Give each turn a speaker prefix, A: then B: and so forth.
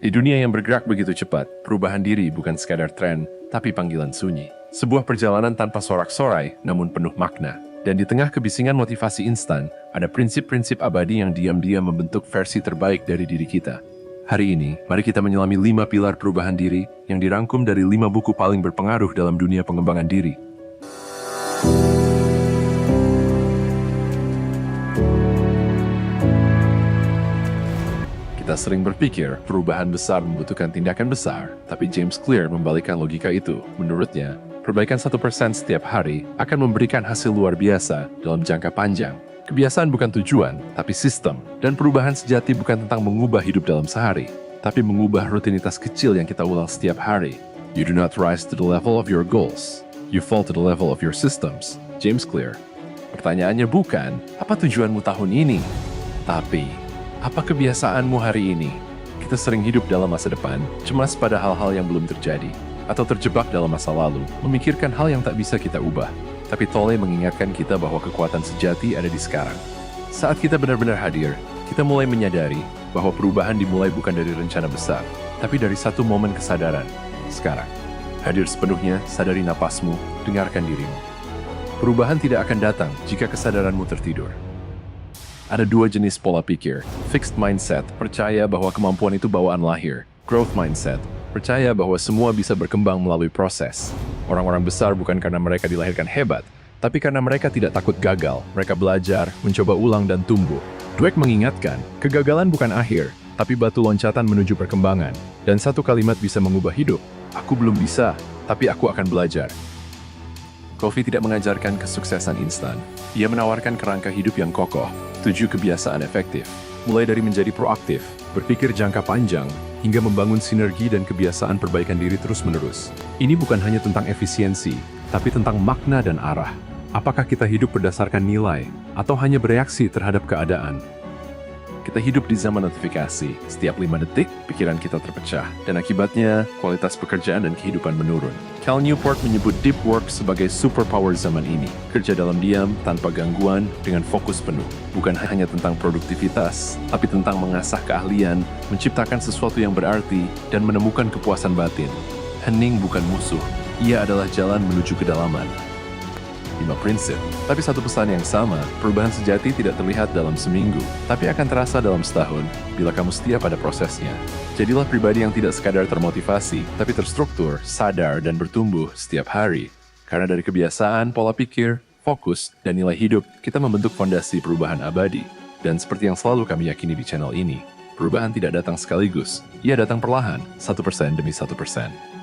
A: Di dunia yang bergerak begitu cepat, perubahan diri bukan sekadar tren, tapi panggilan sunyi. Sebuah perjalanan tanpa sorak-sorai, namun penuh makna. Dan di tengah kebisingan motivasi instan, ada prinsip-prinsip abadi yang diam-diam membentuk versi terbaik dari diri kita. Hari ini, mari kita menyelami 5 pilar perubahan diri yang dirangkum dari 5 buku paling berpengaruh dalam dunia pengembangan diri. Kita sering berpikir perubahan besar membutuhkan tindakan besar, tapi James Clear membalikkan logika itu. Menurutnya, perbaikan 1% setiap hari akan memberikan hasil luar biasa dalam jangka panjang. Kebiasaan bukan tujuan, tapi sistem. Dan perubahan sejati bukan tentang mengubah hidup dalam sehari, tapi mengubah rutinitas kecil yang kita ulang setiap hari. You do not rise to the level of your goals. You fall to the level of your systems. James Clear. Pertanyaannya bukan, apa tujuanmu tahun ini? Tapi, apa kebiasaanmu hari ini? Kita sering hidup dalam masa depan, cemas pada hal-hal yang belum terjadi, atau terjebak dalam masa lalu, memikirkan hal yang tak bisa kita ubah. Tapi Tolle mengingatkan kita bahwa kekuatan sejati ada di sekarang. Saat kita benar-benar hadir, kita mulai menyadari bahwa perubahan dimulai bukan dari rencana besar, tapi dari satu momen kesadaran. Sekarang, hadir sepenuhnya, sadari napasmu, dengarkan dirimu. Perubahan tidak akan datang jika kesadaranmu tertidur. Ada 2 jenis pola pikir. Fixed mindset, percaya bahwa kemampuan itu bawaan lahir. Growth mindset, percaya bahwa semua bisa berkembang melalui proses. Orang-orang besar bukan karena mereka dilahirkan hebat, tapi karena mereka tidak takut gagal. Mereka belajar, mencoba ulang, dan tumbuh. Dweck mengingatkan, kegagalan bukan akhir, tapi batu loncatan menuju perkembangan. Dan satu kalimat bisa mengubah hidup. Aku belum bisa, tapi aku akan belajar. Covey tidak mengajarkan kesuksesan instan. Ia menawarkan kerangka hidup yang kokoh, 7 kebiasaan efektif, mulai dari menjadi proaktif, berpikir jangka panjang, hingga membangun sinergi dan kebiasaan perbaikan diri terus-menerus. Ini bukan hanya tentang efisiensi, tapi tentang makna dan arah. Apakah kita hidup berdasarkan nilai, atau hanya bereaksi terhadap keadaan? Kita hidup di zaman notifikasi. Setiap 5 detik, pikiran kita terpecah. Dan akibatnya, kualitas pekerjaan dan kehidupan menurun. Cal Newport menyebut deep work sebagai superpower zaman ini. Kerja dalam diam, tanpa gangguan, dengan fokus penuh. Bukan hanya tentang produktivitas, tapi tentang mengasah keahlian, menciptakan sesuatu yang berarti, dan menemukan kepuasan batin. Hening bukan musuh. Ia adalah jalan menuju kedalaman. 5 prinsip. Tapi satu pesan yang sama, perubahan sejati tidak terlihat dalam seminggu, tapi akan terasa dalam setahun bila kamu setia pada prosesnya. Jadilah pribadi yang tidak sekadar termotivasi, tapi terstruktur, sadar, dan bertumbuh setiap hari. Karena dari kebiasaan, pola pikir, fokus, dan nilai hidup, kita membentuk fondasi perubahan abadi. Dan seperti yang selalu kami yakini di channel ini, perubahan tidak datang sekaligus. Ia datang perlahan, 1% demi 1%.